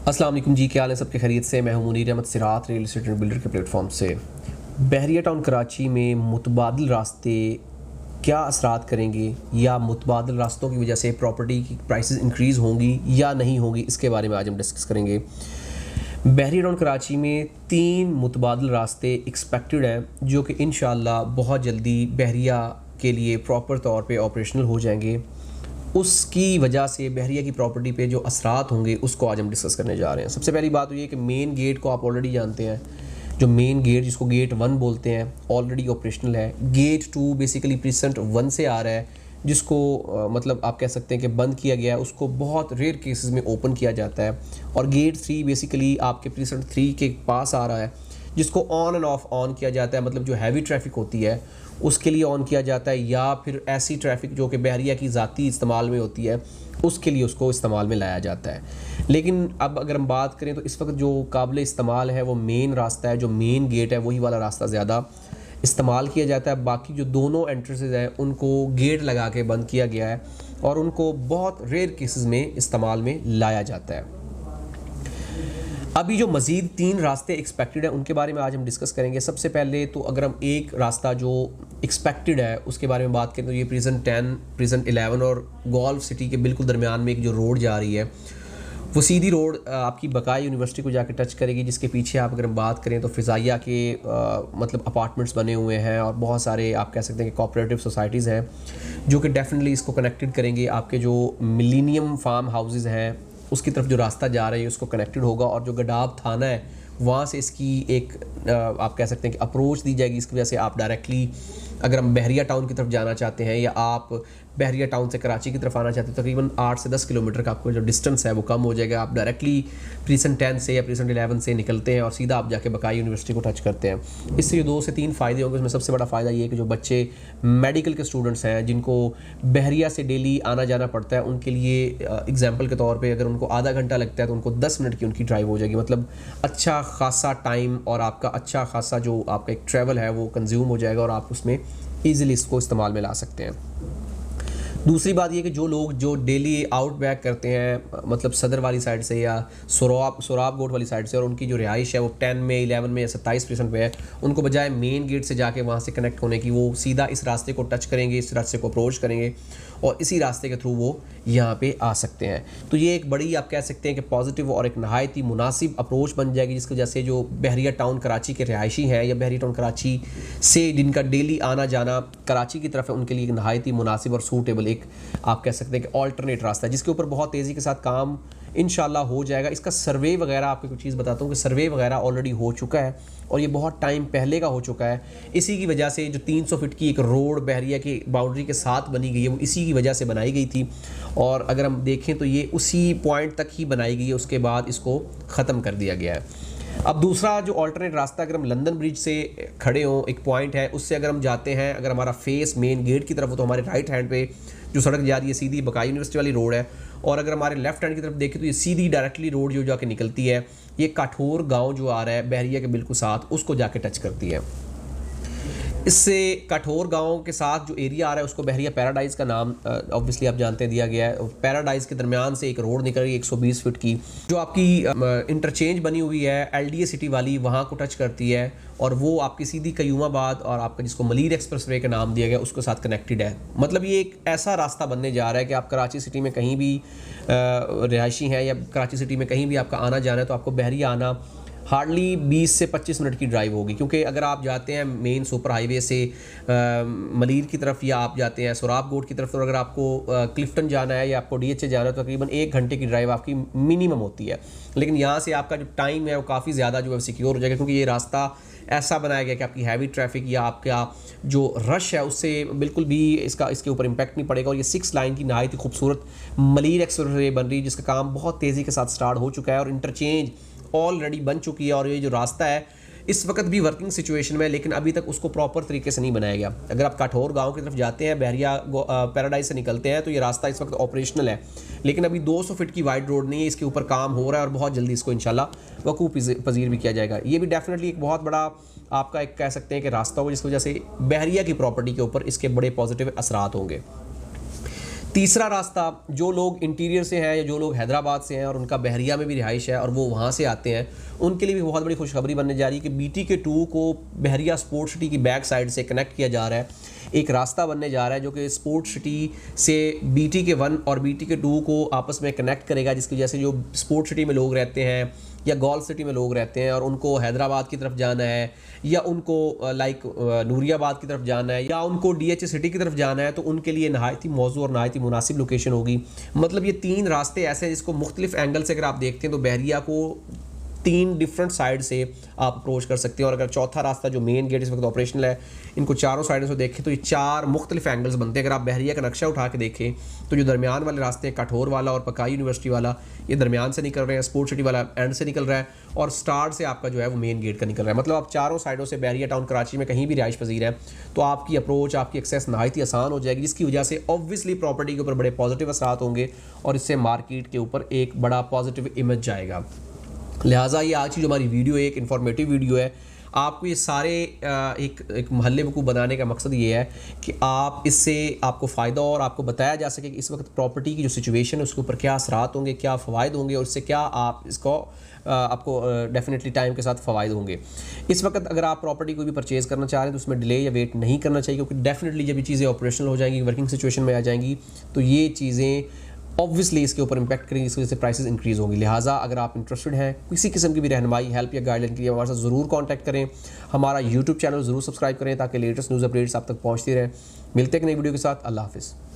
अस्सलाम वालेकुम जी, क्या हाल है सबके खैरियत से। मैं हूं मुनीर अहमद सिरात रियल एस्टेट एंड बिल्डर के प्लेटफॉर्म से। बहरिया टाउन कराची में मुतबादिल रास्ते क्या असरात करेंगे या मुतबादिल रास्तों की वजह से प्रॉपर्टी की प्राइसेस इंक्रीज़ होंगी या नहीं होंगी, इसके बारे में आज हम डिस्कस करेंगे। बहरिया टाउन कराची में 3 मुतबादिल रास्ते एक्सपेक्टेड हैं जो कि इंशाअल्लाह बहुत जल्दी बहरिया के लिए प्रॉपर तौर पे ऑपरेशनल हो जाएंगे। उसकी वजह से बहरिया की प्रॉपर्टी पे जो असरात होंगे उसको आज हम डिस्कस करने जा रहे हैं। सबसे पहली बात तो ये कि मेन गेट को आप ऑलरेडी जानते हैं। जो मेन गेट जिसको गेट 1 बोलते हैं ऑलरेडी ऑपरेशनल है। गेट 2 बेसिकली प्रीसेंट 1 से आ रहा है, जिसको मतलब आप कह सकते हैं कि बंद किया गया है, उसको बहुत रेयर केसेस में ओपन किया जाता है। और गेट 3 बेसिकली आपके प्रीसेंट 3 के पास आ रहा है, जिसको ऑन एंड ऑन किया जाता है। मतलब जो हैवी ट्रैफिक होती है उसके लिए ऑन किया जाता है, या फिर ऐसी ट्रैफिक जो कि बहरिया की ज़ाती इस्तेमाल में होती है उसके लिए उसको इस्तेमाल में लाया जाता है। लेकिन अब अगर हम बात करें तो इस वक्त जो काबिल इस्तेमाल है वो मेन रास्ता है, जो मेन गेट है वही वाला रास्ता ज़्यादा इस्तेमाल किया जाता है। बाकी जो दोनों एंट्रेंसेस हैं उनको गेट लगा के बंद किया गया है और उनको बहुत रेयर केसेस में इस्तेमाल में लाया जाता है। अभी जो मज़ीद 3 रास्ते एक्सपेक्टेड हैं उनके बारे में आज हम डिस्कस करेंगे। सबसे पहले तो अगर हम एक रास्ता जो एक्सपेक्टेड है उसके बारे में बात करें तो ये प्रिजन 10, प्रिजन 11 और गोल्फ सिटी के बिल्कुल दरमियान में एक जो रोड जा रही है वो सीधी रोड आपकी बकाया यूनिवर्सिटी को जाके टच करेगी, जिसके पीछे आप अगर हम बात करें तो फ़िज़ाइया के मतलब अपार्टमेंट्स बने हुए हैं और बहुत सारे आप कह सकते हैं कि कोऑपरेटिव सोसाइटीज़ हैं जो कि डेफिनेटली इसको कनेक्टेड करेंगे। आपके जो मिलीनियम फार्म हाउसेज़ हैं उसकी तरफ जो रास्ता जा रहा है उसको कनेक्टेड होगा, और जो गडाब थाना है वहाँ से इसकी एक आप कह सकते हैं कि अप्रोच दी जाएगी। इसकी वजह से आप डायरेक्टली अगर हम बहरिया टाउन की तरफ जाना चाहते हैं या आप बहरिया टाउन से कराची की तरफ आना चाहते हैं, तकरीबन 8 से 10 किलोमीटर का आपको जो डिस्टेंस है वो कम हो जाएगा। आप डायरेक्टली प्रीसेंट 10 से या प्रीसेंट 11 से निकलते हैं और सीधा आप जाके बकाया यूनिवर्सिटी को टच करते हैं। इससे 2 से 3 फ़ायदे होंगे। उसमें सबसे बड़ा फ़ायदा ये है कि जो बच्चे मेडिकल के स्टूडेंट्स हैं जिनको बहरिया से डेली आना जाना पड़ता है, उनके लिए एग्जाम्पल के तौर पर अगर उनको आधा घंटा लगता है तो उनको 10 मिनट की उनकी ड्राइव हो जाएगी। मतलब अच्छा खासा टाइम और आपका अच्छा खासा जो आपका एक ट्रैवल है वो कंज्यूम हो जाएगा और आप उसमें ईज़िली इसको इस्तेमाल में ला सकते हैं। दूसरी बात ये कि जो लोग जो डेली आउट बैक करते हैं मतलब सदर वाली साइड से या सोराब गोट वाली साइड से, और उनकी जो रिहाइश है वो 10 में 11 में या 27% पे है, उनको बजाय मेन गेट से जाके वहाँ से कनेक्ट होने की वो सीधा इस रास्ते को टच करेंगे, इस रास्ते को अप्रोच करेंगे और इसी रास्ते के थ्रू वो यहाँ पे आ सकते हैं। तो ये एक बड़ी आप कह सकते हैं कि पॉजिटिव और एक नहायत ही मुनासिब अप्रोच बन जाएगी, जिसकी वजह से जो बहरिया टाउन कराची के रिहायशी हैं या बहरिया टाउन कराची से जिनका डेली आना जाना कराची की तरफ है उनके लिए एक नहायत ही मुनासिब और सूटेबल एक आप कह सकते हैं कि ऑल्टरनेट रास्ता है, जिसके ऊपर बहुत तेज़ी के साथ काम इंशाल्लाह हो जाएगा। इसका सर्वे वगैरह आपको कुछ चीज़ बताता हूँ कि सर्वे वगैरह ऑलरेडी हो चुका है और ये बहुत टाइम पहले का हो चुका है। इसी की वजह से जो 300 फीट की एक रोड बहरिया की बाउंड्री के साथ बनी गई है वो इसी की वजह से बनाई गई थी, और अगर हम देखें तो ये उसी पॉइंट तक ही बनाई गई है, उसके बाद इसको ख़त्म कर दिया गया है। अब दूसरा जो ऑल्टरनेट रास्ता, अगर हम लंदन ब्रिज से खड़े हों, एक पॉइंट है उससे अगर हम जाते हैं, अगर हमारा फेस मेन गेट की तरफ हो तो हमारे राइट हैंड पे जो सड़क जा रही है सीधी बकाया यूनिवर्सिटी वाली रोड है, और अगर हमारे लेफ्ट हैंड की तरफ देखें तो ये सीधी डायरेक्टली रोड जो जाके निकलती है ये काठौर गांव जो आ रहा है बहरिया के बिल्कुल साथ, उसको जाके टच करती है। इससे काठौर गांव के साथ जो एरिया आ रहा है उसको बहरिया पैराडाइज़ का नाम ऑब्वियसली आप जानते हैं दिया गया है। पैराडाइज़ के दरमियान से एक रोड निकल रही है 120 फीट की, जो आपकी इंटरचेंज बनी हुई है LDA सिटी वाली, वहाँ को टच करती है और वो आपकी सीधी कयूमाबाद और आपका जिसको मलीर एक्सप्रेसवे का नाम दिया गया उसके साथ कनेक्टेड है। मतलब ये एक ऐसा रास्ता बनने जा रहा है कि आप कराची सिटी में कहीं भी रिहायशी हैं या कराची सिटी में कहीं भी आपका आना जाना है तो आपको बहरिया आना हार्डली 20 से 25 मिनट की ड्राइव होगी, क्योंकि अगर आप जाते हैं मेन सुपर हाईवे से मलीर की तरफ या आप जाते हैं सोराब गोट की तरफ, तो अगर आपको क्लिफ्टन जाना है या आपको DHA जाना है तो तकरीबन 1 घंटे की ड्राइव आपकी मिनिमम होती है। लेकिन यहाँ से आपका जो टाइम है वो काफ़ी ज़्यादा जो है सिक्योर हो जाएगा, क्योंकि ये रास्ता ऐसा बनाया गया कि आपकी हैवी ट्रैफिक या आपका जो रश है उससे बिल्कुल भी इसके ऊपर इम्पैक्ट नहीं पड़ेगा। और ये 6 लाइन की नहायत ही खूबसूरत मलीर एक्सप्रेसवे बन रही है जिसका काम बहुत तेज़ी के साथ स्टार्ट हो चुका है और इंटरचेंज ऑलरेडी बन चुकी है, और ये जो रास्ता है इस वक्त भी वर्किंग सिचुएशन में है, लेकिन अभी तक उसको प्रॉपर तरीके से नहीं बनाया गया। अगर आप काठौर गांव की तरफ जाते हैं बहरिया पैराडाइज से निकलते हैं तो ये रास्ता इस वक्त ऑपरेशनल है, लेकिन अभी 200 फीट की वाइड रोड नहीं है, इसके ऊपर काम हो रहा है और बहुत जल्दी इसको इंशाल्लाह वकूफ़ पजीर भी किया जाएगा। ये भी डेफिनेटली एक बहुत बड़ा आपका एक कह सकते हैं कि रास्ता होगा जिसकी वजह से बहरिया की प्रॉपर्टी के ऊपर इसके बड़े पॉजिटिव असरात होंगे। तीसरा रास्ता, जो लोग इंटीरियर से हैं या जो लोग हैदराबाद से हैं और उनका बहरिया में भी रिहाइश है और वो वहाँ से आते हैं, उनके लिए भी बहुत बड़ी खुशखबरी बनने जा रही है कि BTK2 को बहरिया स्पोर्ट्स सिटी की बैक साइड से कनेक्ट किया जा रहा है। एक रास्ता बनने जा रहा है जो कि स्पोर्ट्स सिटी से BTK1 और BTK2 को आपस में कनेक्ट करेगा, जिसकी वजह से जो स्पोर्ट्स सिटी में लोग रहते हैं या गोल्फ सिटी में लोग रहते हैं और उनको हैदराबाद की तरफ जाना है या उनको लाइक नूरियाबाद की तरफ जाना है या उनको DH सिटी की तरफ जाना है, तो उनके लिए नहायत ही मौजू और नहायत ही मुनासिब लोकेशन होगी। मतलब ये 3 रास्ते ऐसे हैं जिसको मुख्तलिफ एंगल से अगर आप देखते हैं तो बहरिया को 3 डिफरेंट साइड से आप अप्रोच कर सकते हैं। और अगर चौथा रास्ता जो मेन गेट इस वक्त ऑपरेशनल है, इनको चारों साइडों से देखें तो ये 4 मुख्तलिफ एंगल्स बनते हैं। अगर आप बहरिया का नक्शा उठा के देखें तो जो दरमियान वाले रास्ते हैं, कठोर वाला और पकाई यूनिवर्सिटी वाला, ये दरमियान से निकल रहे हैं, स्पोर्ट्स सिटी वाला एंड से निकल रहा है और स्टार्ट से आपका जो है वो मेन गेट का निकल रहा है। मतलब आप चारों साइडों से बहरिया टाउन कराची में कहीं भी रिहाइश पजीर है तो आपकी अप्रोच, आपकी एक्सेस नहायत ही आसान हो जाएगी, जिसकी वजह से ऑब्वियसली प्रॉपर्टी के ऊपर बड़े पॉजिटिव असरात होंगे और इससे मार्केट के ऊपर एक बड़ा पॉजिटिव इमेज जाएगा। लिहाजा ये आज की जो हमारी वीडियो है एक इन्फॉर्मेटिव वीडियो है। आपको ये सारे एक महल्ले को बनाने का मकसद ये है कि आप इससे आपको फ़ायदा और आपको बताया जा सके कि इस वक्त प्रॉपर्टी की जो सिचुएशन है उसके ऊपर क्या असरात होंगे, क्या फ़वाइद होंगे और इससे क्या आप इसको आपको डेफिनेटली टाइम के साथ फ़वाइद होंगे। इस वक्त अगर आप प्रॉपर्टी कोई भी परचेज़ करना चाह रहे हैं तो उसमें डिले या वेट नहीं करना चाहिए, क्योंकि डेफिनेटली जब ये चीज़ें ऑपरेशनल हो जाएंगी, वर्किंग सिचुएशन में आ जाएंगी, तो ये चीज़ें ऑब्वियसली इसके ऊपर इंपैक्ट करेंगे, इसकी वजह से प्राइसेस इंक्रीज़ होंगी। लिहाजा अगर आप इंटरेस्टेड हैं किसी किस्म की भी रहनुमाई, हेल्प या गाइडलाइन के लिए हमारे साथ ज़रूर कांटेक्ट करें। हमारा यूट्यूब चैनल ज़रूर सब्सक्राइब करें ताकि लेटेस्ट न्यूज़ अपडेट्स आप तक पहुँचती रहें। मिलते हैं एक नई वीडियो के साथ। अल्लाह हाफ़िज़।